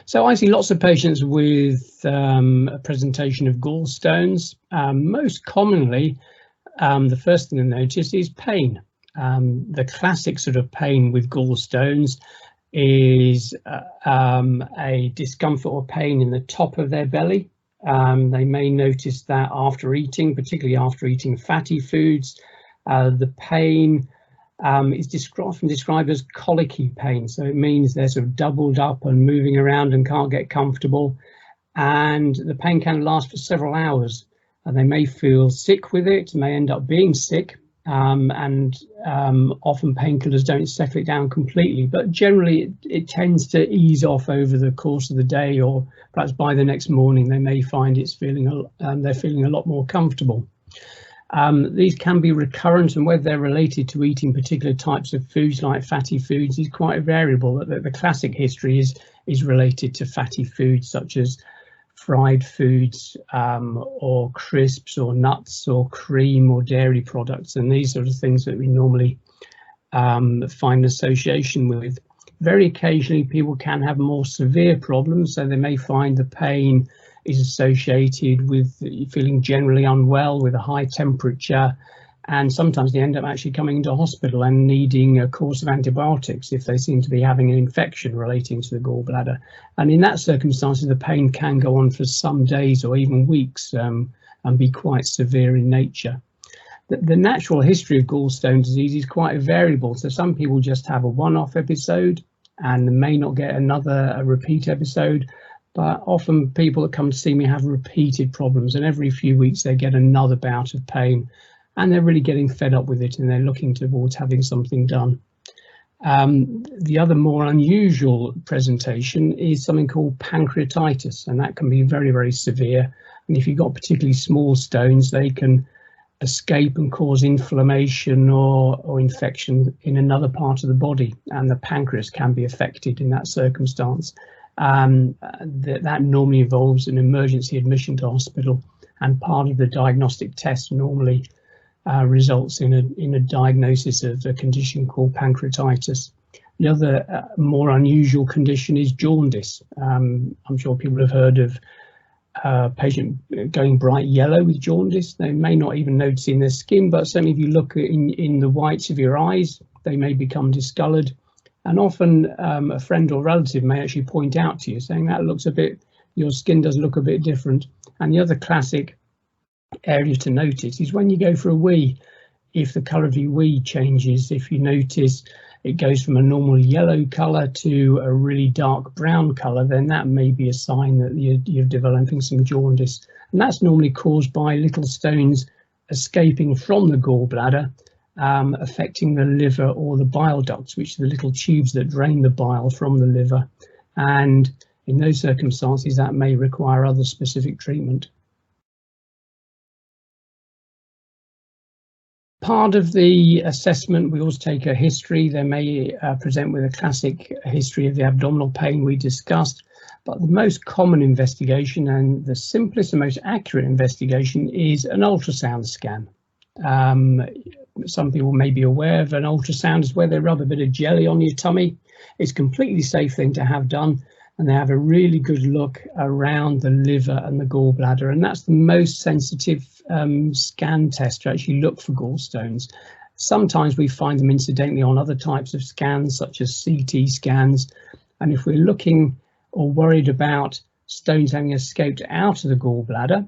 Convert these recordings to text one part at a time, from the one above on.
So I see lots of patients with a presentation of gallstones. Most commonly, the first thing to notice is pain. The classic sort of pain with gallstones is a discomfort or pain in the top of their belly. They may notice that after eating, particularly after eating fatty foods. The pain is described as colicky pain, so it means they're sort of doubled up and moving around and can't get comfortable, and the pain can last for several hours. They may feel sick with it, may end up being sick, and often painkillers don't settle it down completely, but generally it tends to ease off over the course of the day, or perhaps by the next morning they may find they're feeling a lot more comfortable. These can be recurrent, and whether they're related to eating particular types of foods like fatty foods is quite variable. The classic history is related to fatty foods such as fried foods, or crisps or nuts or cream or dairy products, and these sort of things that we normally find association with. Very occasionally people can have more severe problems, so they may find the pain is associated with feeling generally unwell, with a high temperature, and sometimes they end up actually coming into hospital and needing a course of antibiotics if they seem to be having an infection relating to the gallbladder. And in that circumstances, the pain can go on for some days or even weeks, and be quite severe in nature. The natural history of gallstone disease is quite variable, so some people just have a one-off episode and may not get a repeat episode. But often people that come to see me have repeated problems, and every few weeks they get another bout of pain, and they're really getting fed up with it and they're looking towards having something done. The other more unusual presentation is something called pancreatitis, and that can be very, very severe. And if you've got particularly small stones, they can escape and cause inflammation or infection in another part of the body, and the pancreas can be affected in that circumstance. That normally involves an emergency admission to hospital, and part of the diagnostic test normally results in a diagnosis of a condition called pancreatitis. The other more unusual condition is jaundice. I'm sure people have heard of a patient going bright yellow with jaundice. They may not even notice in their skin, but certainly if you look in the whites of your eyes, they may become discoloured. And often a friend or relative may actually point out to you saying that looks your skin does look a bit different. And the other classic area to notice is when you go for a wee, if the colour of your wee changes, if you notice it goes from a normal yellow colour to a really dark brown colour, then that may be a sign that you're developing some jaundice. And that's normally caused by little stones escaping from the gallbladder, affecting the liver or the bile ducts, which are the little tubes that drain the bile from the liver. And in those circumstances, that may require other specific treatment. Part of the assessment, we always take a history. They may present with a classic history of the abdominal pain we discussed, but the most common investigation and the simplest and most accurate investigation is an ultrasound scan. Some people may be aware of an ultrasound is where they rub a bit of jelly on your tummy. It's a completely safe thing to have done, and they have a really good look around the liver and the gallbladder, and that's the most sensitive scan test to actually look for gallstones. Sometimes we find them incidentally on other types of scans such as CT scans, and if we're looking or worried about stones having escaped out of the gallbladder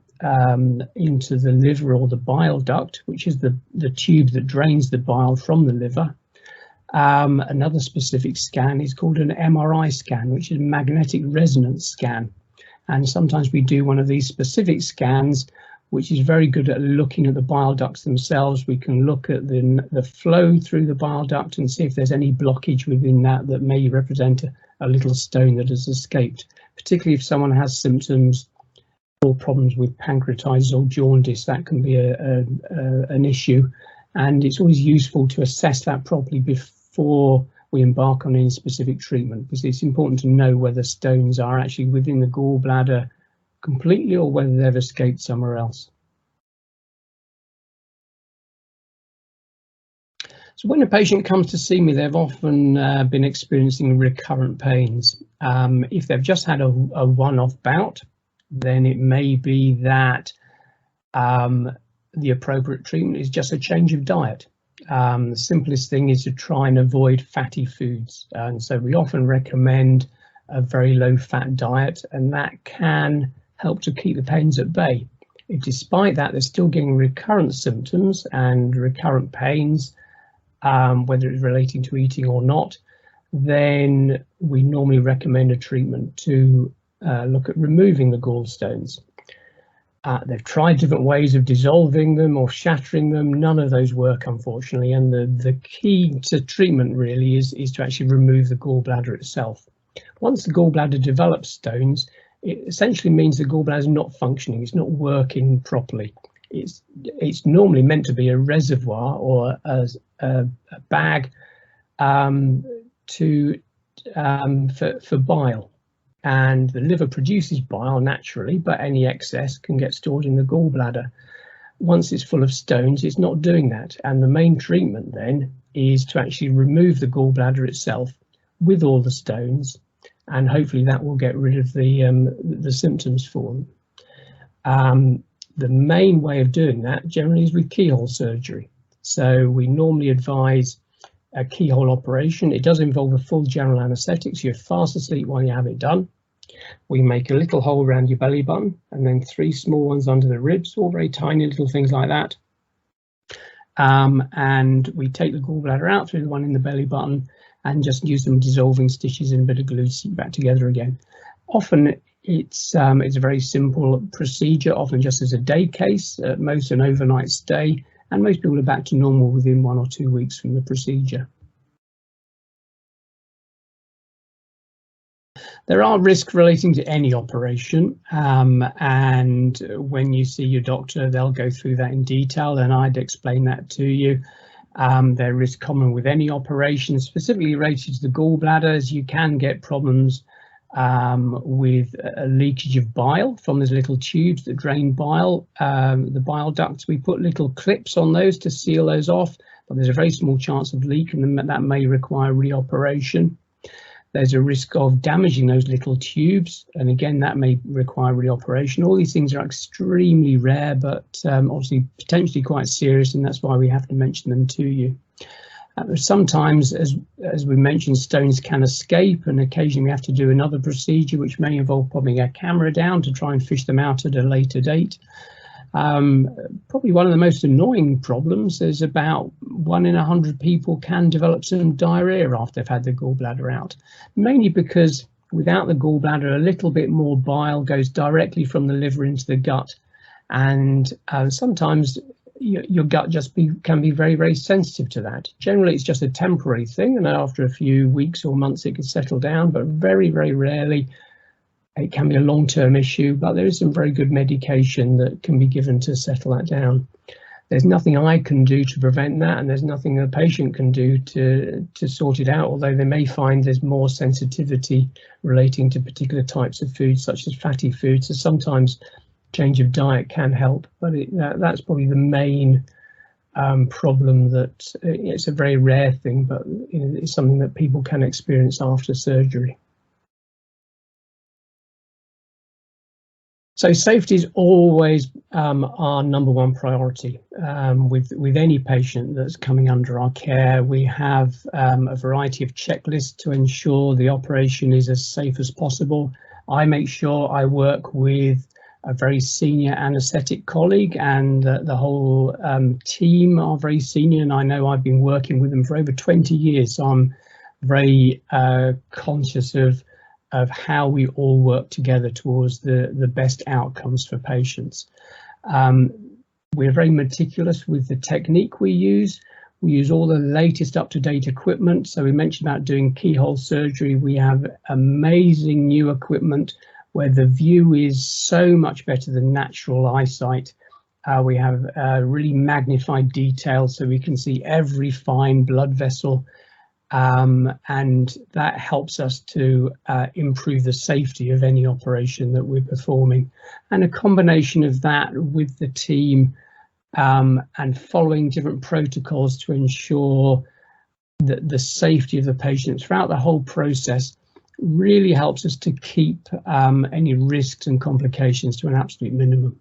into the liver or the bile duct, which is the tube that drains the bile from the liver, another specific scan is called an MRI scan, which is a magnetic resonance scan. And sometimes we do one of these specific scans, which is very good at looking at the bile ducts themselves. We can look at the flow through the bile duct and see if there's any blockage within that may represent a little stone that has escaped, particularly if someone has symptoms or problems with pancreatitis or jaundice. That can be an issue, and it's always useful to assess that properly before we embark on any specific treatment, because it's important to know whether stones are actually within the gallbladder completely or whether they've escaped somewhere else. So when a patient comes to see me, they've often been experiencing recurrent pains. If they've just had a one-off bout, then it may be that the appropriate treatment is just a change of diet. The simplest thing is to try and avoid fatty foods, and so we often recommend a very low-fat diet, and that can help to keep the pains at bay. If despite that they're still getting recurrent symptoms and recurrent pains, whether it's relating to eating or not, then we normally recommend a treatment to look at removing the gallstones. They've tried different ways of dissolving them or shattering them. None of those work, unfortunately, and the key to treatment really is to actually remove the gallbladder itself. Once the gallbladder develops stones, it essentially means the gallbladder is not functioning, it's not working properly. It's normally meant to be a reservoir or a bag for bile, and the liver produces bile naturally, but any excess can get stored in the gallbladder. Once it's full of stones, it's not doing that, and the main treatment then is to actually remove the gallbladder itself with all the stones, and hopefully that will get rid of the symptoms for them. The main way of doing that generally is with keyhole surgery. So we normally advise a keyhole operation. It does involve a full general anaesthetic, so you're fast asleep while you have it done. We make a little hole around your belly button and then 3 small ones under the ribs, all very tiny little things like that. And we take the gallbladder out through the one in the belly button and just use some dissolving stitches and a bit of glue to stick back together again. Often it's a very simple procedure, often just as a day case, at most an overnight stay, and most people are back to normal within 1 or 2 weeks from the procedure. There are risks relating to any operation, and when you see your doctor, they'll go through that in detail, and I'd explain that to you. There are risks common with any operation, specifically related to the gallbladder, as you can get problems with a leakage of bile from those little tubes that drain bile. The bile ducts, we put little clips on those to seal those off, but there's a very small chance of leak, and that may require reoperation. There's a risk of damaging those little tubes, and again that may require reoperation. All these things are extremely rare, but obviously potentially quite serious, and that's why we have to mention them to you. Sometimes, as we mentioned, stones can escape, and occasionally we have to do another procedure which may involve popping a camera down to try and fish them out at a later date. Probably one of the most annoying problems is about 1 in 100 people can develop some diarrhea after they've had the gallbladder out, mainly because without the gallbladder a little bit more bile goes directly from the liver into the gut, and sometimes your gut can be very, very sensitive to that. Generally it's just a temporary thing, and after a few weeks or months it can settle down, but very, very rarely it can be a long-term issue, but there is some very good medication that can be given to settle that down. There's nothing I can do to prevent that, and there's nothing the patient can do to sort it out, although they may find there's more sensitivity relating to particular types of foods, such as fatty foods, so sometimes change of diet can help, but that's probably the main problem. That it's a very rare thing, but it's something that people can experience after surgery. So safety is always our #1 priority. With any patient that's coming under our care, we have a variety of checklists to ensure the operation is as safe as possible. I make sure I work with a very senior anaesthetic colleague, and the whole team are very senior, and I know I've been working with them for over 20 years, so I'm very conscious of how we all work together towards the best outcomes for patients. We're very meticulous with the technique we use. We use all the latest up-to-date equipment. So we mentioned about doing keyhole surgery. We have amazing new equipment where the view is so much better than natural eyesight. We have really magnified detail, so we can see every fine blood vessel. And that helps us to improve the safety of any operation that we're performing. And a combination of that with the team and following different protocols to ensure that the safety of the patient throughout the whole process really helps us to keep any risks and complications to an absolute minimum.